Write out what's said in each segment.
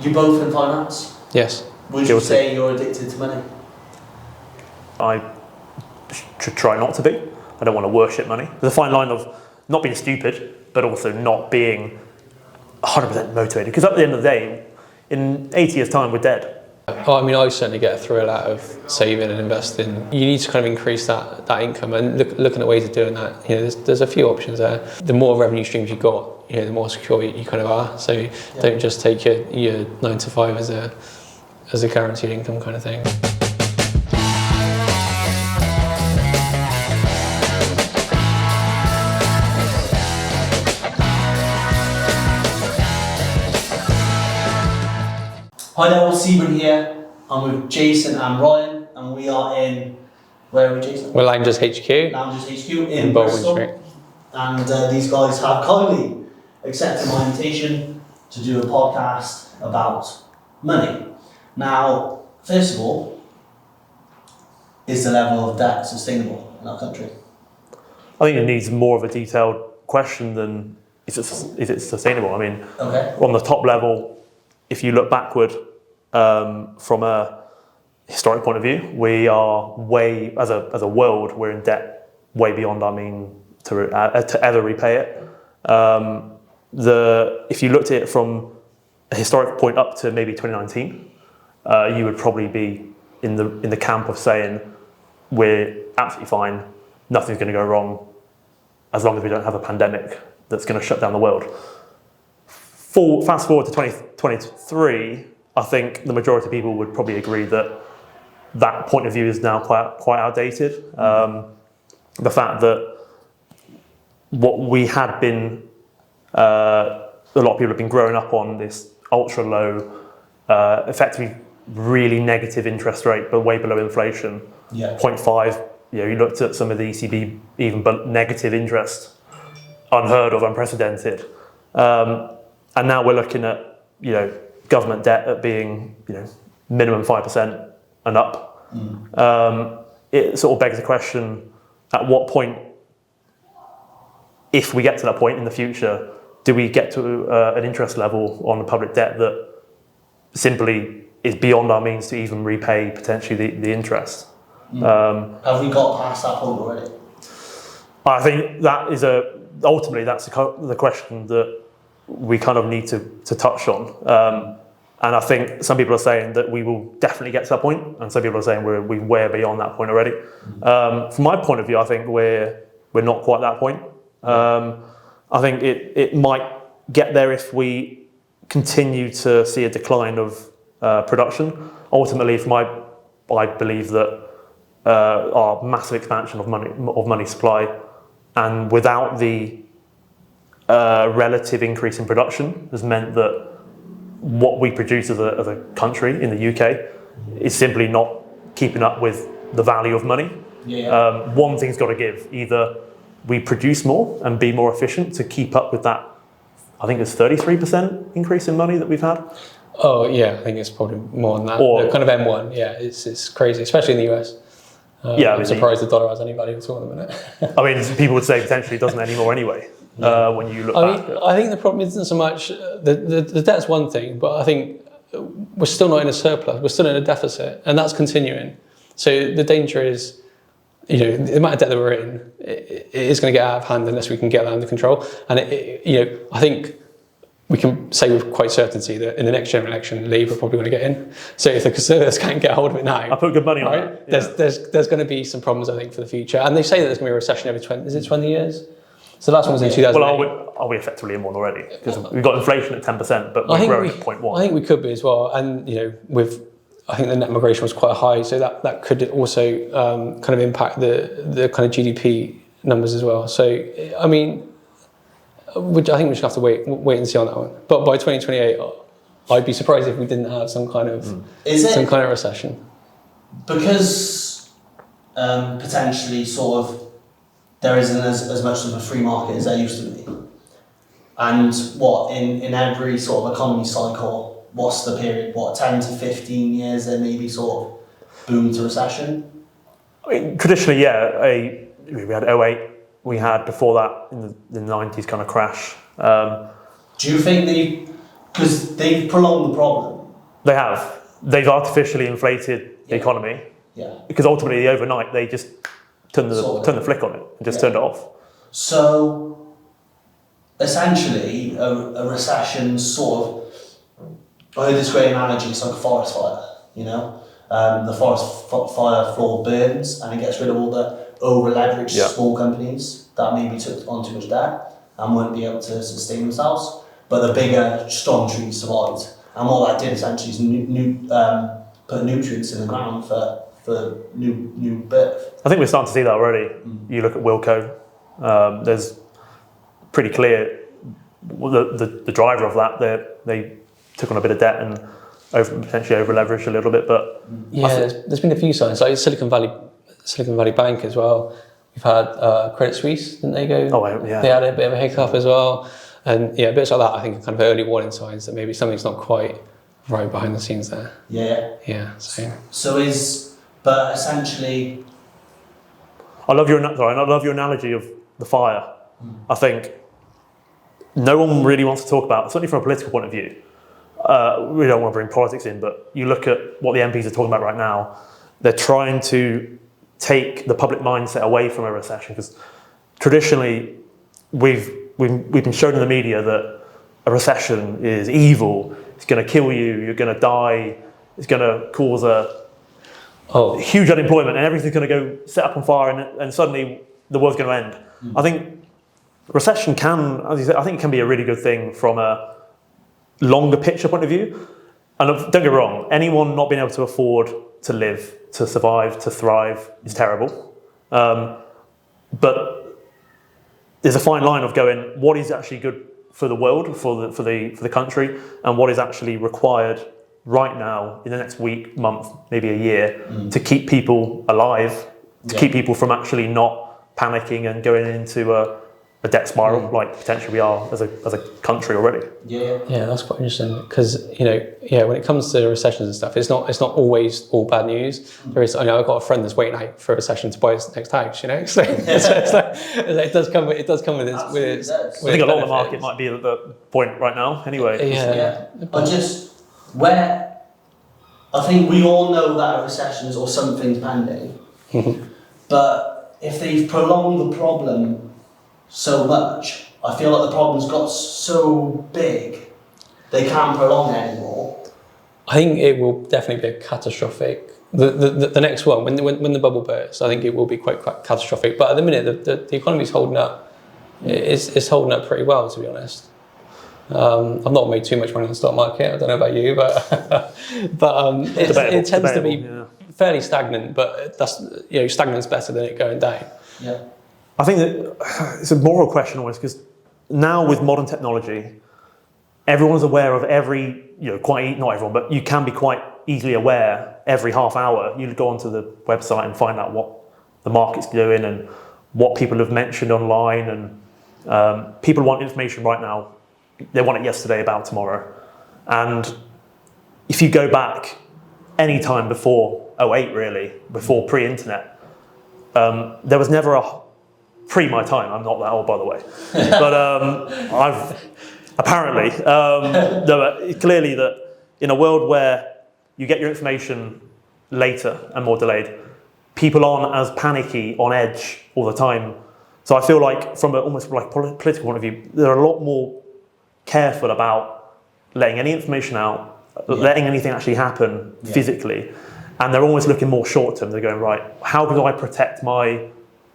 You both in finance? Yes. Would you say you're addicted to money? I should try not to be. I don't want to worship money. There's a fine line of not being stupid, but also not being 100% motivated. Because at the end of the day, in 80 years' time, we're dead. Oh, I mean, I certainly get a thrill out of saving and investing. You need to kind of increase that income, and looking at ways of doing that. You know, there's a few options there. The more revenue streams you've got, you know, the more secure you kind of are. So don't just take your 9 to 5 as a guaranteed income kind of thing. Hi there, all, Sebring here. I'm with Jason and Ryan, and we are in, where are we, Jason? We're Loungers HQ. Loungers HQ in Baldwin Bristol. Street. And these guys have kindly accepted my invitation to do a podcast about money. Now, first of all, is the level of debt sustainable in our country? I think it needs more of a detailed question than is it sustainable? I mean, on the top level, if you look backward from a historic point of view, we are way, as a world, we're in debt way beyond our means to ever repay it. If you looked at it from a historic point up to maybe 2019, you would probably be in the camp of saying we're absolutely fine, nothing's going to go wrong, as long as we don't have a pandemic that's going to shut down the world. Fast forward to 2023, I think the majority of people would probably agree that point of view is now quite outdated. The fact that what we had been, a lot of people have been growing up on this ultra low, effectively really negative interest rate, but way below inflation. 0.5. You looked at some of the ECB, even negative interest, unheard of, unprecedented. And now we're looking at, government debt at being, minimum 5% and up. It sort of begs the question, at what point, if we get to that point in the future, do we get to an interest level on the public debt that simply is beyond our means to even repay potentially the interest? Have we got past that point already? I think that is ultimately that's the question that we kind of need to touch on. And I think some people are saying that we will definitely get to that point, and some people are saying we're way beyond that point already. From my point of view, I think we're not quite that point. I think it might get there if we continue to see a decline of production. Ultimately, I believe that our massive expansion of money supply, and without the relative increase in production, has meant that what we produce as a country in the UK is simply not keeping up with the value of money. One thing's got to give. Either we produce more and be more efficient to keep up with that, I think it's 33% increase in money that we've had. Oh yeah, I think it's probably more than that. The kind of M1, it's crazy, especially in the US. I'm surprised the dollar has any value at all at the minute. I mean, people would say potentially it doesn't anymore anyway. When you look back. I think the problem isn't so much the debt's one thing, but I think we're still not in a surplus. We're still in a deficit, and that's continuing. So the danger is, the amount of debt that we're in, it is going to get out of hand unless we can get that under control. And I think we can say with quite certainty that in the next general election, Labour are probably going to get in. So if the Conservatives can't get hold of it now, I put good money on it. There's going to be some problems, I think, for the future. And they say that there's going to be a recession every 20 years? So the last one was in 2008. Well, are we effectively in one already? Because we've got inflation at 10%, but we're growing at 0.1. I think we could be as well. And, I think the net migration was quite high, so that could also kind of impact the kind of GDP numbers as well. So, I mean, I think we just have to wait and see on that one. But by 2028, I'd be surprised if we didn't have some kind of recession. Because potentially sort of there isn't as much of a free market as there used to be. And in every sort of economy cycle, what's the period? 10 to 15 years, there may be sort of boom to recession? I mean, traditionally, we had 08, we had before that in the 90s kind of crash. Do you think Because they've prolonged the problem. They have. They've artificially inflated the economy Yeah. because ultimately overnight they just turned the flick on it and just turned it off. So essentially, a recession sort of, I heard this great analogy, it's like a forest fire, you know? The forest fire floor burns and it gets rid of all the over-leveraged small companies that maybe took on too much debt and won't be able to sustain themselves. But the bigger, strong trees survived. And what that did essentially is put nutrients in the ground for new birth. I think we're starting to see that already. You look at Wilco, there's pretty clear the driver of that. They took on a bit of debt and potentially over leveraged a little bit, but there's been a few signs like Silicon Valley Bank as well. We've had Credit Suisse, didn't they go? Oh yeah, they had a bit of a hiccup as well, and bits like that. I think are kind of early warning signs that maybe something's not quite right behind the scenes there. Yeah. So But essentially, I love your analogy of the fire. I think no one really wants to talk about, certainly from a political point of view. We don't want to bring politics in, but you look at what the MPs are talking about right now. They're trying to take the public mindset away from a recession because traditionally we've been shown in the media that a recession is evil. It's going to kill you. You're going to die. It's going to cause huge unemployment and everything's going to go set up on fire and suddenly the world's going to end. I think recession can, as you said, I think it can be a really good thing from a longer picture point of view. And don't get me wrong, anyone not being able to afford to live, to survive, to thrive is terrible. But there's a fine line of going, what is actually good for the world, for the country, and what is actually required right now in the next week, month, maybe a year, to keep people alive, to keep people from actually not panicking and going into a debt spiral like potentially we are as a country already. Yeah, that's quite interesting because when it comes to recessions and stuff, it's not always all bad news. There is, I've got a friend that's waiting out for a recession to buy his next house. So it does come with its. I think a lot of the market might be at the point right now. Anyway, I think we all know that a recession is or something's pending, but if they've prolonged the problem so much, I feel like the problem's got so big they can't prolong it anymore. I think it will definitely be a catastrophic. The next one, when the bubble bursts, I think it will be quite catastrophic. But at the minute, the economy's holding up. It's holding up pretty well, to be honest. I've not made too much money on the stock market. I don't know about you, but it tends to be fairly stagnant. But that's stagnant's better than it going down. Yeah. I think that it's a moral question almost because now with modern technology, everyone's aware of not everyone, but you can be quite easily aware every half hour. You go onto the website and find out what the market's doing and what people have mentioned online. And people want information right now. They want it yesterday about tomorrow. And if you go back any time before 2008, really, before pre-internet, there was never pre my time, I'm not that old by the way, but I've apparently, clearly that in a world where you get your information later and more delayed, people aren't as panicky, on edge all the time. So I feel like from almost like political point of view, they're a lot more careful about letting any information out, letting anything actually happen physically, and they're almost looking more short term. They're going, right, how do I protect my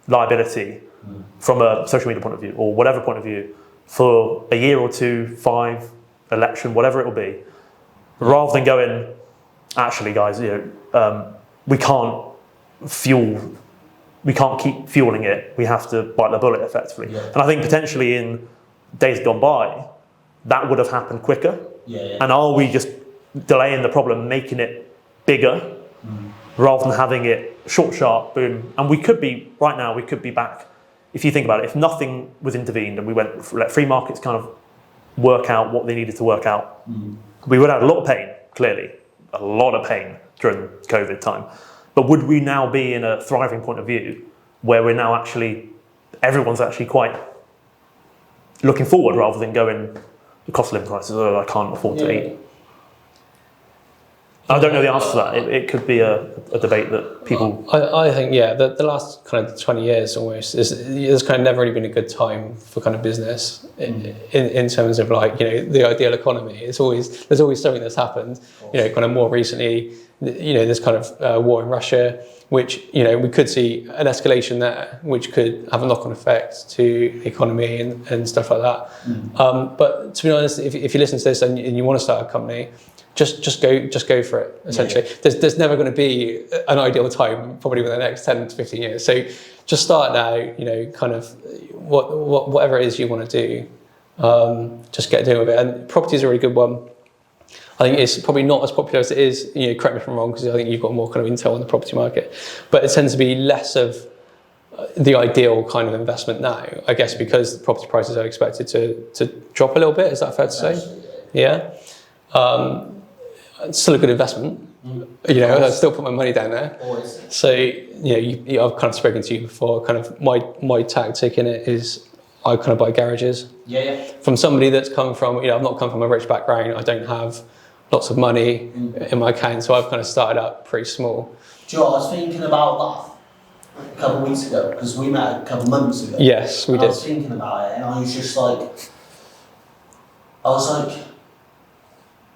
liability from a social media point of view or whatever point of view for a year or two, 5, election, whatever it will be, rather than going, actually guys, we can't keep fueling it, we have to bite the bullet effectively. And I think potentially in days gone by that would have happened quicker. And are we just delaying the problem, making it bigger rather than having it short, sharp, boom? And we could be back. If you think about it, if nothing was intervened and we let free markets kind of work out what they needed to work out, we would have a lot of pain, clearly, a lot of pain during COVID time. But would we now be in a thriving point of view where we're now everyone's actually quite looking forward rather than going, the cost of living crisis, or I can't afford to eat. I don't know the answer to that. It could be a debate that people. I think the last kind of 20 years almost there's kind of never really been a good time for kind of business in terms of like the ideal economy. There's always something that's happened. Kind of more recently, there's kind of war in Russia, which we could see an escalation there, which could have a knock-on effect to the economy and stuff like that. But to be honest, if you listen to this and you want to start a company, just go for it. Essentially, there's never going to be an ideal time, probably within the next 10 to 15 years. So just start now. Kind of whatever it is you want to do, just get doing with it. And property is a really good one. I think it's probably not as popular as it is. Correct me if I'm wrong, because I think you've got more kind of intel on the property market, but it tends to be less of the ideal kind of investment now. I guess because the property prices are expected to drop a little bit. Is that fair to say? Yeah. It's still a good investment. I still put my money down there. Always. So I've kind of spoken to you before. Kind of my tactic in it is I kind of buy garages. Yeah. From somebody that's come from I've not come from a rich background. I don't have lots of money in my account, so I've kind of started out pretty small. Do you know what, I was thinking about that a couple of weeks ago, because we met a couple of months ago. Yes, we did. I was thinking about it, and I was just like,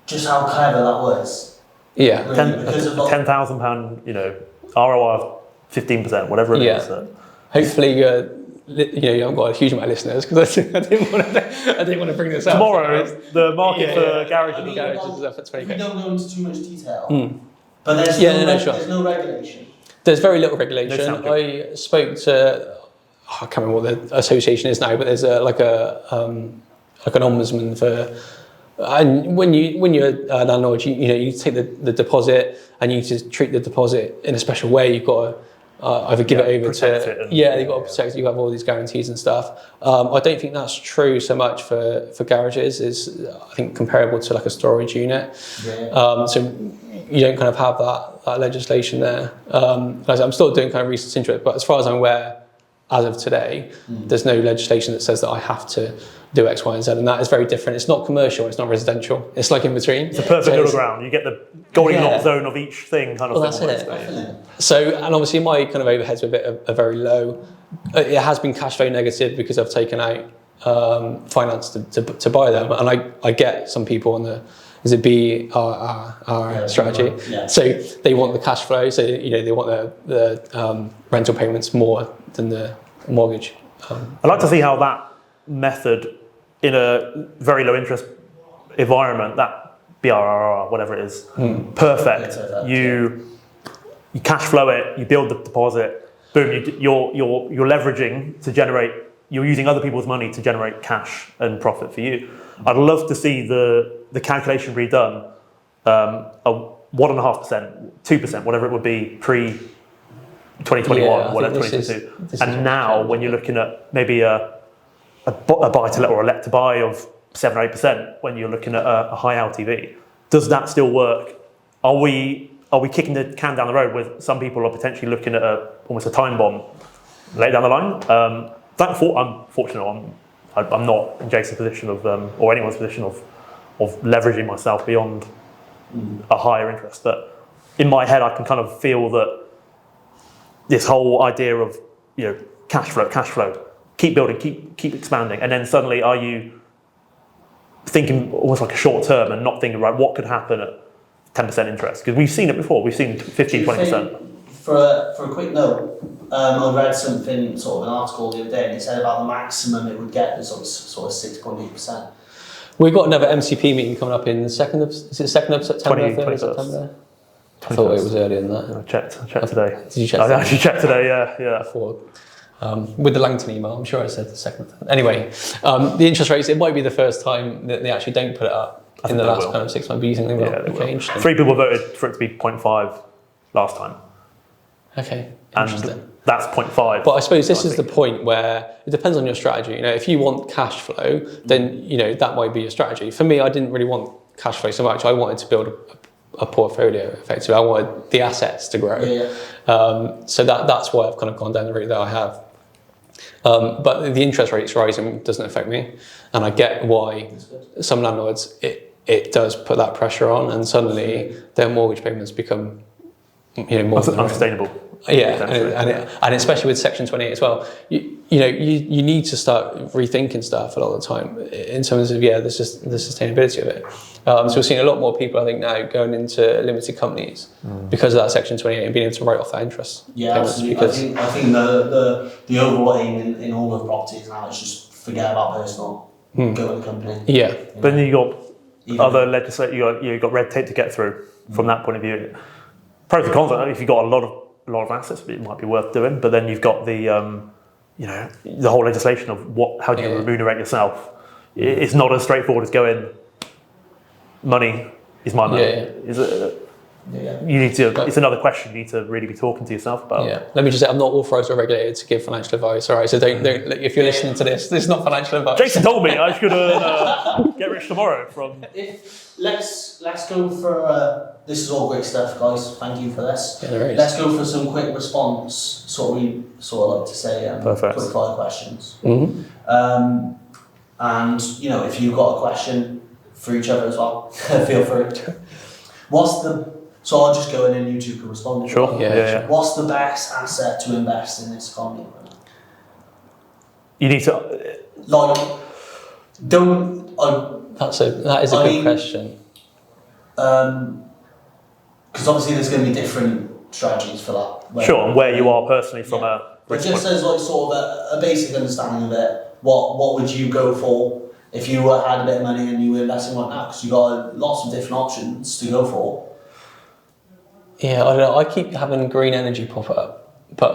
just how clever that was. Yeah. Really, because of £10,000, ROI of 15%, whatever it is. Hopefully, you haven't got a huge amount of listeners, because I didn't want to bring this up. Tomorrow, the market for garages. Garages is up at 20k. We don't go into too much detail, but there's there's no regulation. There's very little regulation. I spoke to, I can't remember what the association is now, but there's like an ombudsman for. And when you're a landlord, you take the deposit, and you need to treat the deposit in a special way. You've got to either give it over to you've got to protect it. You have all these guarantees and stuff. I don't think that's true so much for garages. Is I think comparable to like a storage unit. So you don't kind of have that legislation there. I'm still doing kind of research into it, but as far as I'm aware, as of today, there's no legislation that says that I have to do X, Y, and Z, and that is very different. It's not commercial, it's not residential. It's like in between. It's a perfect middle ground. You get the Goldilocks zone of each thing, kind of thing. That's it. So, and obviously my kind of overheads are very low. It has been cash flow negative because I've taken out finance to buy them, and I get some people on the our strategy. So they want the cash flow. So they want the rental payments more than the mortgage. I'd like to see how that method in a very low interest environment, that BRRR, whatever it is, perfect. You cash flow it, you build the deposit, boom, you're leveraging to generate, you're using other people's money to generate cash and profit for you. I'd love to see the calculation redone, 1.5%, 2%, whatever it would be pre 2021, whatever 2022. And now when you're looking at maybe a buy to let or a let to buy of 7 or 8%, when you're looking at a high LTV, does that still work? Are we kicking the can down the road with some people are potentially looking at almost a time bomb later down the line? I'm fortunate. I'm not in Jason's position of or anyone's position of leveraging myself beyond a higher interest. But in my head, I can kind of feel that this whole idea of cash flow. Keep building, keep expanding, and then suddenly are you thinking almost like a short term and not thinking, right, what could happen at 10% interest? Because we've seen it before, we've seen 15, 20%. For a quick note, I read something, sort of an article the other day, and it said about the maximum it would get is sort of 6.8%. We've got another MCP meeting coming up in the 2nd of September, 3rd of September? I thought it was earlier than that. I checked today. Did you check? I actually checked today, yeah. Before. With the Langton email, I'm sure I said the 2nd. Anyway, the interest rates, it might be the first time that they actually don't put it up in the last kind of 6 months, but you think they will? Yeah, okay, interesting. 3 people voted for it to be 0.5 last time. Okay, and interesting. That's 0.5. But I suppose this is the point where it depends on your strategy. If you want cash flow, then that might be your strategy. For me, I didn't really want cash flow so much. I wanted to build a portfolio, effectively. I wanted the assets to grow. So that's why I've kind of gone down the route that I have. But the interest rates rising doesn't affect me, and I get why some landlords it does put that pressure on, and suddenly their mortgage payments become more than unsustainable. Yeah, and especially with Section 28 as well, you need to start rethinking stuff a lot of the time in terms of there's just the sustainability of it. So we're seeing a lot more people, I think, now going into limited companies because of that Section 28 and being able to write off that interest. Yeah, absolutely. I think the overall aim in all of properties now is just forget about personal, go in the company. Yeah, but then you got other legislation. You got red tape to get through from that point of view. Pros and cons. If you've got a lot of assets, it might be worth doing. But then you've got the the whole legislation of how do you remunerate yourself. It's not as straightforward as going, money is my money. You need to. It's another question you need to really be talking to yourself about. Yeah. Let me just say, I'm not authorised or regulated to give financial advice. All right, so don't. If you're listening to this is not financial advice. Jason told me I should get rich tomorrow from. Let's go for. This is all great stuff, guys. Thank you for this. Yeah, there is. Let's go for some quick response. So we like to say Perfect. quick fire questions. Mm-hmm. And if you've got a question for each other as well, feel free. So I'll just go in and you two can respond. Sure. Yeah. What's the best asset to invest in this economy? You need to. That is a good question. Because obviously there's going to be different strategies for that. Sure, and where you are personally from a. But just as sort of a basic understanding of it, what would you go for if you had a bit of money and you were investing right now? Because you've got lots of different options to go for. Yeah, I don't know. I keep having green energy pop up, but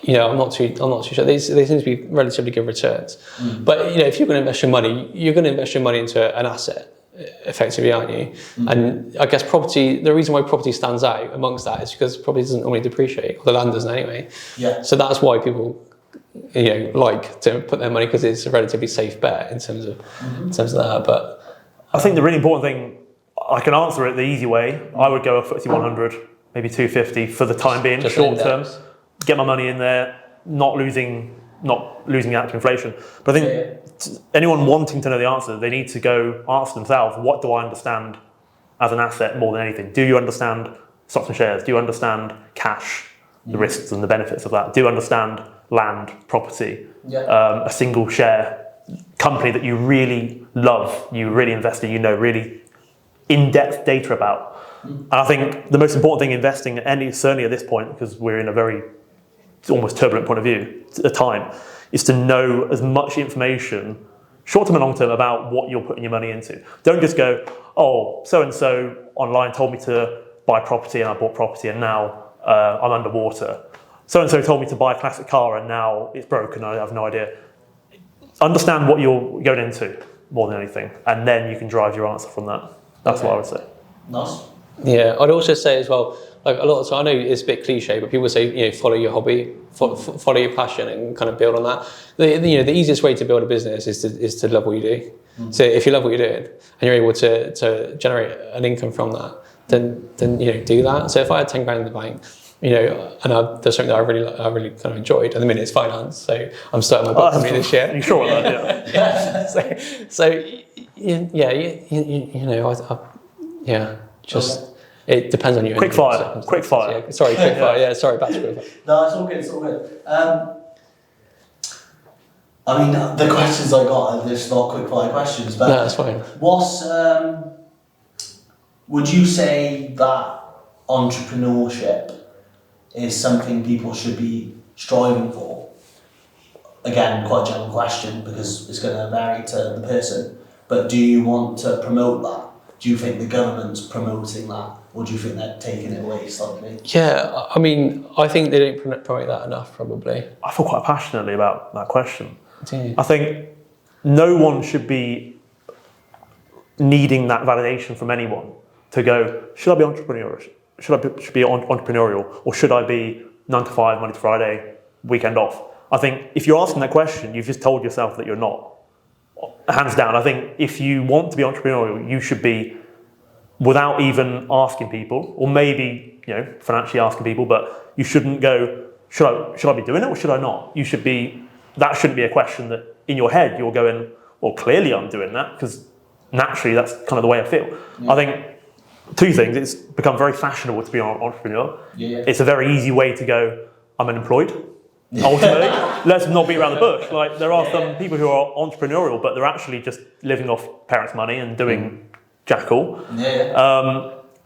I'm not too sure. They seem to be relatively good returns. But if you're going to invest your money, you're going to invest your money into an asset, effectively, aren't you? And I guess property. The reason why property stands out amongst that is because property doesn't normally depreciate, or the land doesn't anyway. Yeah. So that's why people, like to put their money, because it's a relatively safe bet in terms of that. But I think the really important thing, I can answer it the easy way. I would go a FTSE 100, maybe 250 for the time being, just short term. Get my money in there, not losing out to inflation. But I think anyone wanting to know the answer, they need to go ask themselves, what do I understand as an asset more than anything? Do you understand stocks and shares? Do you understand cash, the risks and the benefits of that? Do you understand land, property, a single share company that you really love, you really invest in, really in-depth data about? And I think the most important thing investing, and certainly at this point, because we're in a very almost turbulent point of view at the time, is to know as much information, short-term and long-term, about what you're putting your money into. Don't just go, oh, so-and-so online told me to buy property and I bought property and now I'm underwater. So-and-so told me to buy a classic car and now it's broken, I have no idea. Understand what you're going into more than anything, and then you can drive your answer from that. That's what I would say. Nice. Yeah, I'd also say as well, like a lot of time, I know it's a bit cliche, but people say, follow your hobby, follow your passion, and kind of build on that. The easiest way to build a business is to love what you do. So if you love what you're doing and you're able to generate an income from that, then do that. So if I had 10 grand in the bank, and there's something that I really kind of enjoyed. At the minute, it's finance, so I'm starting my book company this year. Are you sure about that? Yeah. It depends on you. Quick fire. Yeah, sorry, quick fire. Yeah, sorry, back to quick fire. No, it's all good. I mean, the questions I got are just not quick fire questions, but no, that's fine. Would you say that entrepreneurship is something people should be striving for? Again, quite a general question because it's going to vary to the person, but do you want to promote that? Do you think the government's promoting that, or do you think they're taking it away slightly? Yeah, I mean, I think they don't promote that enough, probably. I feel quite passionately about that question. Do you? I think no one should be needing that validation from anyone to go, should I be entrepreneurial? Should I be entrepreneurial, or should I be 9 to 5, Monday to Friday, weekend off? I think if you're asking that question, you've just told yourself that you're not. Hands down, I think if you want to be entrepreneurial, you should be, without even asking people, or maybe financially asking people, but you shouldn't go, should I be doing it or should I not? You should be that shouldn't be a question that in your head you're going, well, clearly I'm doing that because naturally that's kind of the way I feel. Yeah. I think two things. It's become very fashionable to be an entrepreneur. Yeah. It's a very easy way to go, I'm unemployed. Ultimately, let's not beat around the bush. Like there are some people who are entrepreneurial, but they're actually just living off parents' money and doing jack all.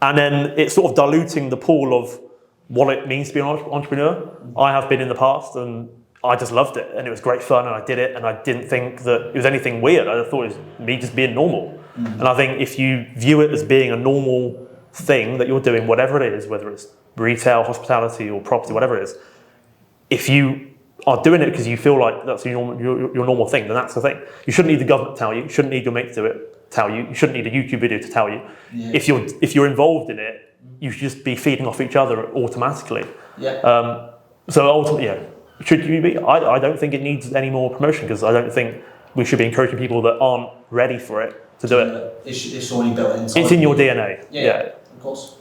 And then it's sort of diluting the pool of what it means to be an entrepreneur. I have been in the past, and I just loved it, and it was great fun, and I did it, and I didn't think that it was anything weird. I thought it was me just being normal. And I think if you view it as being a normal thing that you're doing, whatever it is, whether it's retail, hospitality, or property, whatever it is, if you are doing it because you feel like that's your normal thing, then that's the thing. You shouldn't need the government to tell you. You shouldn't need your mate to tell you. You shouldn't need a YouTube video to tell you. Yeah. If you're involved in it, you should just be feeding off each other automatically. Yeah. So ultimately, yeah, should you be? I don't think it needs any more promotion because I don't think we should be encouraging people that aren't ready for it to do it. It's already built inside. It's in your DNA. Yeah, of course.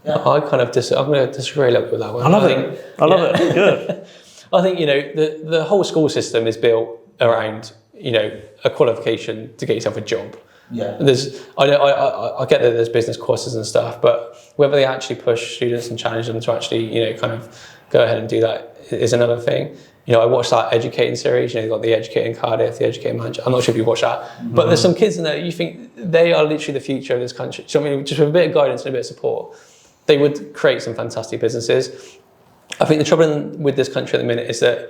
Yeah. I kind of I'm going to disagree a little bit with that one. I love it. Good. I think the whole school system is built around a qualification to get yourself a job. Yeah. I get that there's business courses and stuff, but whether they actually push students and challenge them to actually kind of go ahead and do that is another thing. I watched that educating series. They've got the Educating Cardiff, the Educating Manchester. I'm not sure if you watched that, but there's some kids in there you think they are literally the future of this country. So I mean, just with a bit of guidance and a bit of support, they would create some fantastic businesses. I think the trouble with this country at the minute is that,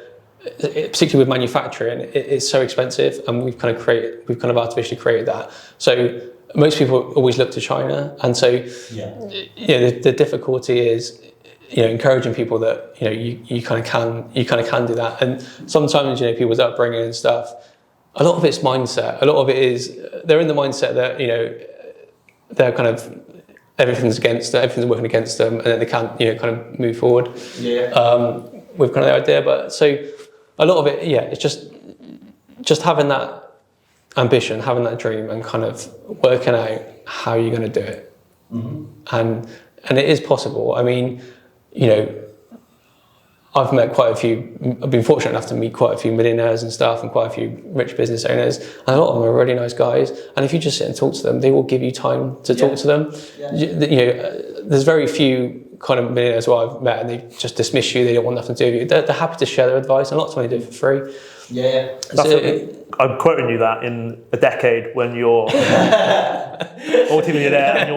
particularly with manufacturing, it's so expensive, and we've kind of artificially created that. So most people always look to China, and so the difficulty is encouraging people that you kind of can do that. And sometimes people's upbringing and stuff, a lot of it's mindset. A lot of it is they're in the mindset that they're kind of everything's working against them, and then they can't kind of move forward with kind of the idea. But so a lot of it, it's just having that ambition, having that dream, and kind of working out how you're going to do it. And it is possible. I mean, I've met quite a few. I've been fortunate enough to meet quite a few millionaires and stuff, and quite a few rich business owners. And a lot of them are really nice guys. And if you just sit and talk to them, they will give you time to talk to them. There's very few kind of millionaires who I've met, and they just dismiss you. They don't want nothing to do with you. They're happy to share their advice, and lots of them they do it for free. I'm quoting you that in a decade when you're multi-millionaire and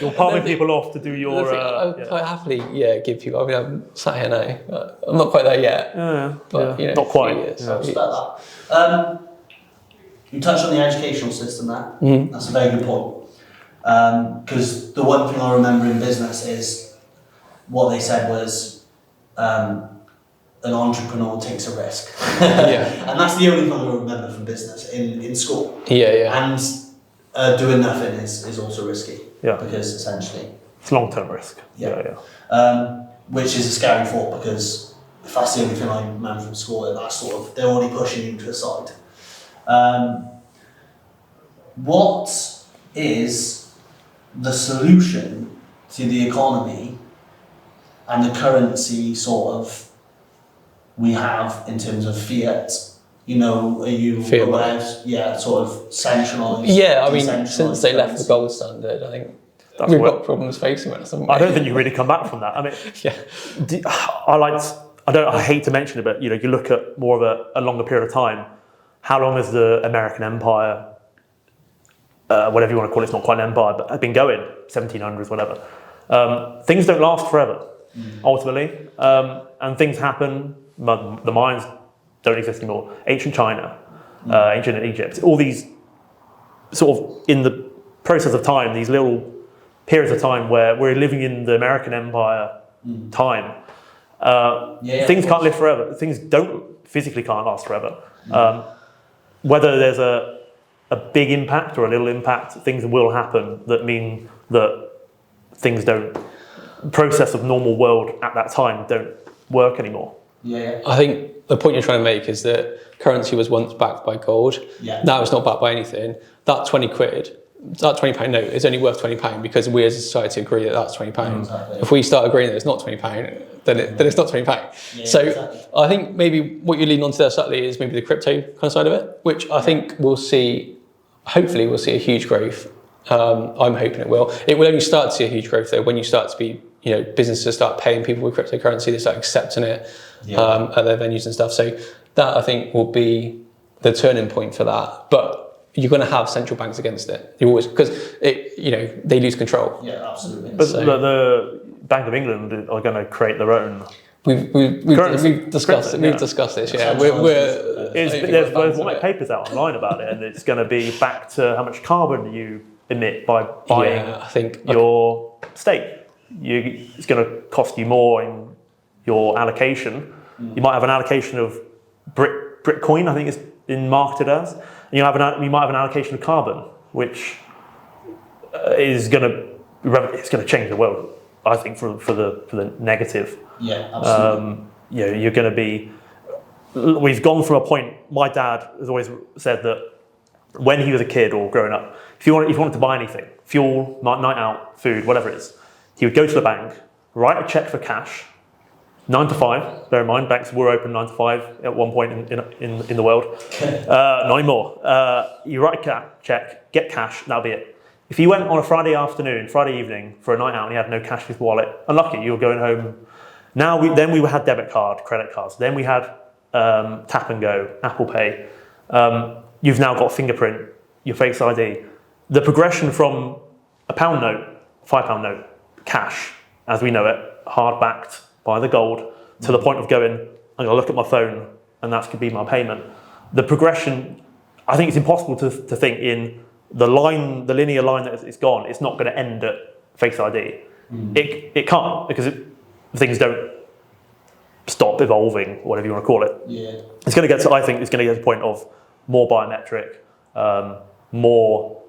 you're palming people off to do your. I quite happily, give people. I mean, I'm sat here now. I'm not quite there yet. But not quite. You touched on the educational system there. That's a very good point. Because the one thing I remember in business is what they said was. An entrepreneur takes a risk. And that's the only thing I remember from business in school. And doing nothing is also risky. Because essentially... It's long-term risk. Which is a scary thought, because if that's the only thing I remember from school, that's sort of, they're already pushing you to the side. What is the solution to the economy and the currency sort of we have in terms of fiat? Are you aware of, sort of centralised? I mean, since they left the gold standard, I think we've got problems facing it. I don't think you really come back from that. I mean, I hate to mention it, but you look at more of a longer period of time. How long has the American Empire, whatever you want to call it, it's not quite an empire, but been going? 1700s, whatever. Things don't last forever, ultimately, and things happen. The mines don't exist anymore. Ancient China, ancient Egypt, all these sort of in the process of time, these little periods of time where we're living in the American Empire time. Things can't live forever. Things physically can't last forever. Whether there's a big impact or a little impact, things will happen that mean that things process of normal world at that time don't work anymore. I think the point you're trying to make is that currency was once backed by gold. Now it's not backed by anything. That 20 quid that £20 note is only worth £20 because we as a society agree that that's £20. Exactly. If we start agreeing that it's not £20, then it's not £20. Yeah, So exactly. I think maybe what you lean onto there subtly is maybe the crypto kind of side of it, which I think hopefully we'll see a huge growth. I'm hoping it will. It will only start to see a huge growth though when you start to be, businesses start paying people with cryptocurrency, they start accepting it at their venues and stuff. So that I think will be the turning point for that. But you're going to have central banks against it. You always, because they lose control. Yeah, absolutely. But the Bank of England are going to create their own. We've discussed it. We've discussed this. Yeah, There's white papers out online about it, and it's going to be back to how much carbon you emit by buying I think your stake. It's going to cost you more in your allocation. You might have an allocation of Bitcoin, I think it's been marketed as, and you might have an allocation of carbon, which is going to change the world. I think for the negative. Yeah, absolutely. You're going to be. We've gone from a point. My dad has always said that when he was a kid or growing up, if you wanted to buy anything, fuel, night out, food, whatever it is, he would go to the bank, write a check for cash, 9 to 5. Bear in mind, banks were open 9 to 5 at one point in the world. Not anymore. You write a check, get cash, that'll be it. If you went on a Friday evening for a night out and you had no cash in his wallet, unlucky, you were going home. Then we had debit card, credit cards. Then we had Tap and Go, Apple Pay. You've now got fingerprint, your Face ID. The progression from a £1 note, £5 note, cash, as we know it, hard backed by the gold, to the point of going, I'm going to look at my phone and that's going to be my payment. The progression, I think it's impossible to think in the linear line that it's gone, it's not going to end at Face ID. It can't, because things don't stop evolving, whatever you want to call it. Yeah. It's going to get to the point of more biometric, more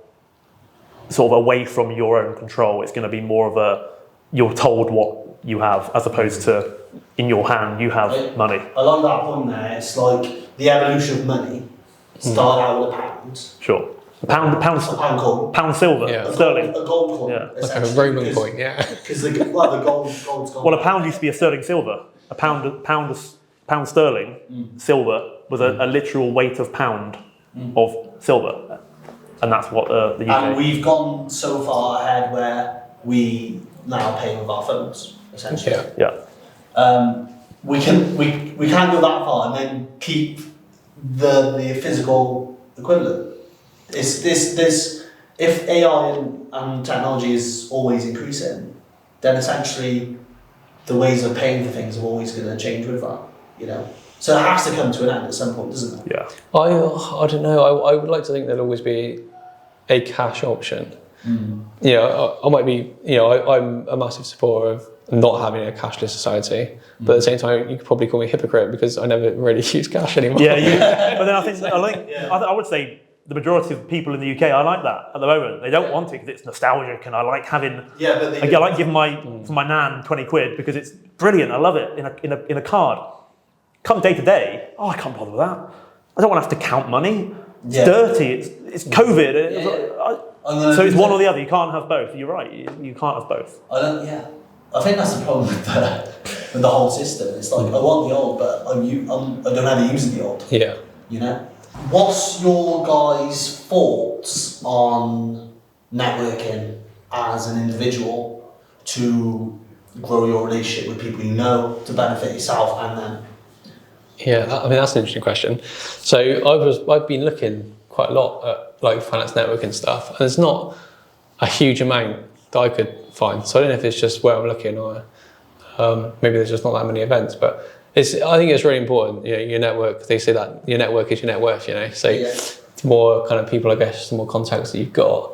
sort of away from your own control. It's going to be more of you're told what you have, as opposed to in your hand you have money. Along that point there, it's like the evolution of money started out with a pound. Sure. Pound coin. Pound silver, Yeah. sterling. A gold coin. Yeah. like a Roman coin. Yeah. Because the gold's gone. Well, a pound used to be a sterling silver. A pound sterling silver was a literal weight of pound of silver, and that's what the UK. And we've gone so far ahead where we now pay with our phones, essentially. Yeah. We can't go that far and then keep the physical equivalent. It's this if AI and technology is always increasing, then essentially the ways of paying for things are always going to change with that, So it has to come to an end at some point, doesn't it? Yeah. I don't know. I would like to think there'll always be a cash option. I might be. I'm a massive supporter of not having a cashless society, but at the same time, you could probably call me a hypocrite because I never really use cash anymore. Yeah. But then I would say the majority of people in the UK are like that at the moment. They don't want it because it's nostalgic, and I like having. Yeah, but I like giving my nan 20 quid because it's brilliant. I love it in a card. Come day to day, I can't bother with that. I don't want to have to count money. It's dirty. It's COVID. So it's one or the other. You can't have both. You're right. You can't have both. I think that's the problem with the whole system. It's like I want the old, but I don't ever use the old. Yeah. What's your guys' thoughts on networking as an individual to grow your relationship with people you know, to benefit yourself and them? Yeah, that's an interesting question. So I've been looking quite a lot at like finance networking stuff, and there's not a huge amount that I could find. So I don't know if it's just where I'm looking, or maybe there's just not that many events. But I think it's really important. Your network. They say that your network is your net worth. So the more kind of people, I guess, the more contacts that you've got,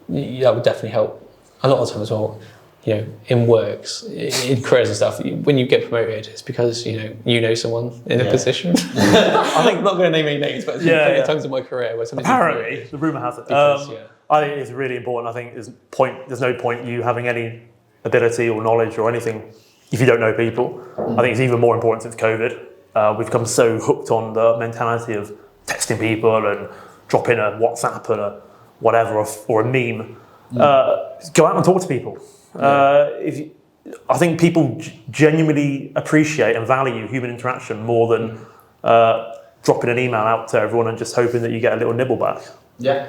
that would definitely help. A lot of the time as well. In works, in careers and stuff, when you get promoted, it's because you know someone in a position. I think I'm not going to name any names, but in terms of my career, where apparently the rumor has it. I think it's really important. I think there's no point you having any ability or knowledge or anything if you don't know people. I think it's even more important since COVID. We've become so hooked on the mentality of texting people and dropping a WhatsApp and a whatever, or a meme, go out and talk to people. I think people genuinely appreciate and value human interaction more than dropping an email out to everyone and just hoping that you get a little nibble back. Yeah,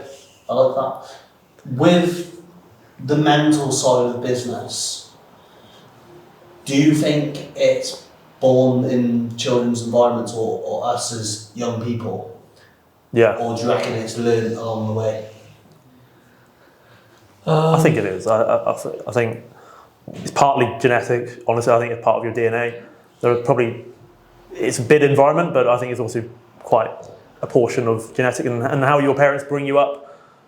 I like that. With the mental side of the business, do you think it's born in children's environments or us as young people? Yeah. Or do you reckon it's learned along the way? I think it is. I think it's partly genetic. Honestly, I think it's part of your DNA. There are probably, it's a bit environment, but I think it's also quite a portion of genetic and how your parents bring you up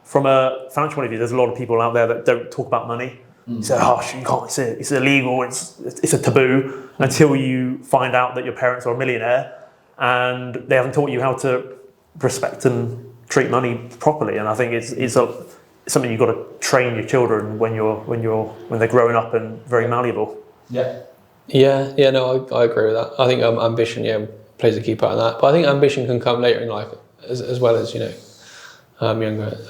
from a financial point of view. There's a lot of people out there that don't talk about money. You say, oh, you can't, it's illegal, it's a taboo, until you find out that your parents are a millionaire and they haven't taught you how to respect and treat money properly. And I think it's something you've got to train your children when they're growing up and very malleable. Yeah. Yeah, no, I agree with that. I think ambition, plays a key part in that. But I think ambition can come later in life as well as, younger. I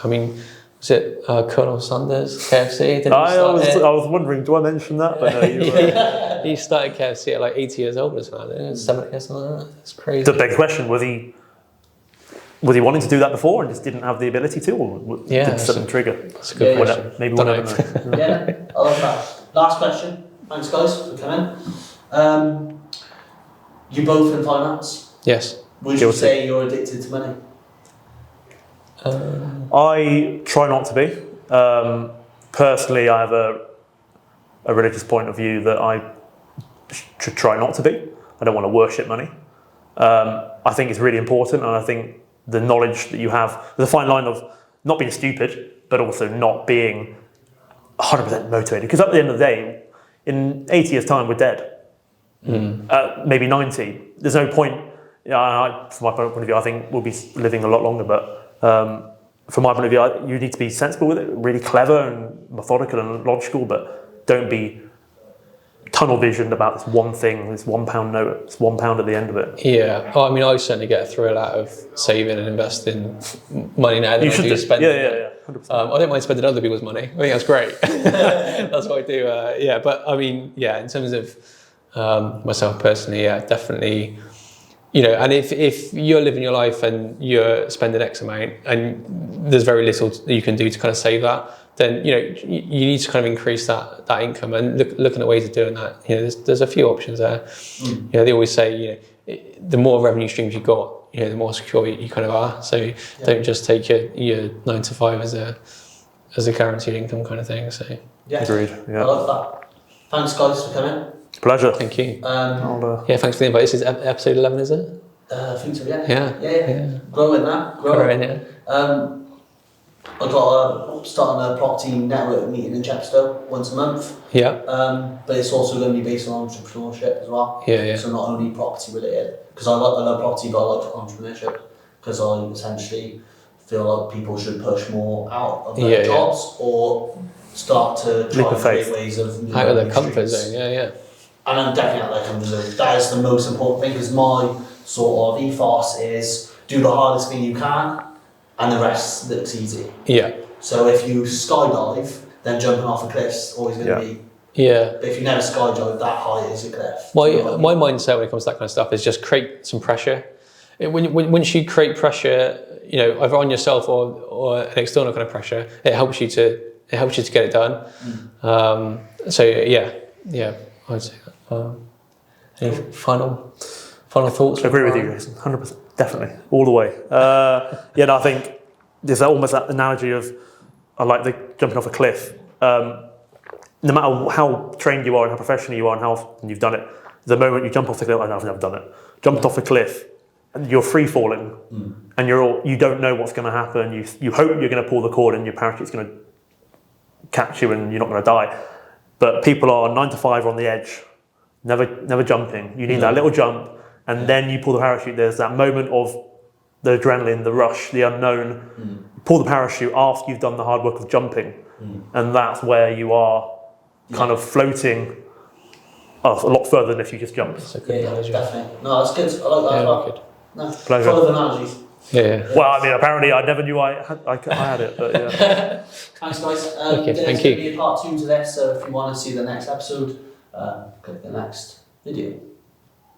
mean, was it Colonel Sanders, KFC? I was wondering, do I mention that? But no, he started KFC at like 80 years old or something, 70 or something like that. It's crazy. The big question, was he wanting to do that before and just didn't have the ability to, or did something trigger? That's a good question. Maybe we'll never know. Yeah, I love that. Last question. Thanks, guys, for coming. You both in finance? Yes. Would you say you're addicted to money? I try not to be. Personally, I have a religious point of view that I should try not to be. I don't want to worship money. I think it's really important, and I think the knowledge that you have, the fine line of not being stupid, but also not being 100% motivated. Because at the end of the day, in 80 years' time, we're dead. Maybe 90. There's no point. From my point of view, I think we'll be living a lot longer. But from my point of view, you need to be sensible with it, really clever and methodical and logical, but don't be tunnel visioned about this one thing, this £1 note, it's £1 at the end of it. Yeah, I mean, I certainly get a thrill out of saving and investing money now than I do spending. Yeah, 100%. I don't mind spending other people's money. I think that's great. That's what I do. But I mean, in terms of myself personally, definitely. And if you're living your life and you're spending X amount and there's very little you can do to kind of save that, then you need to kind of increase that income and looking at ways of doing that. There's a few options there. They always say the more revenue streams you've got, the more secure you kind of are. So don't just take your 9 to 5 as a guaranteed income kind of thing. So agreed. Yeah. I love that. Thanks, guys, for coming. Pleasure. Thank you. Thanks for the invite. This is episode 11, is it? I think so, yeah. Yeah. Growing that. Growing, yeah. I've got starting a property network meeting in Chepstow once a month. Yeah. But it's also going to be based on entrepreneurship as well. Yeah. So not only property related, because I love property, but I like entrepreneurship because I essentially feel like people should push more out of their jobs or start to try and create ways of out of their comfort zone. Yeah. And I'm definitely out of their comfort zone. That is the most important thing, because my sort of ethos is do the hardest thing you can and the rest looks easy. Yeah. So if you skydive, then jumping off a cliff's always going to be. Yeah. But if you never skydive, that high is a cliff. My mindset when it comes to that kind of stuff is just create some pressure. Once you create pressure, either on yourself or an external kind of pressure, it helps you to get it done. I'd say that. Any final thoughts? I agree with you, Jason. 100%, definitely, all the way. I think there's almost that analogy of I like the jumping off a cliff. No matter how trained you are and how professional you are and how often you've done it, the moment you jump off the cliff, I've never done it. Jumped off a cliff, and you're free falling, and you don't know what's going to happen. You hope you're going to pull the cord and your parachute's going to catch you and you're not going to die. But people are 9 to 5 on the edge, never jumping. You need that little jump, and then you pull the parachute. There's that moment of the adrenaline, the rush, the unknown. Pull the parachute after you've done the hard work of jumping, and that's where you are kind of floating a lot further than if you just jumped. That's a good analogy. Definitely. No, that's good. I like that a lot. Good. No, Pleasure. full of analogies. Yeah. Well, I mean, apparently I never knew I had it, but yeah. Thanks, guys. Okay, there's thank going you. to be a part 2 to this, so if you want to see the next episode, click the next video.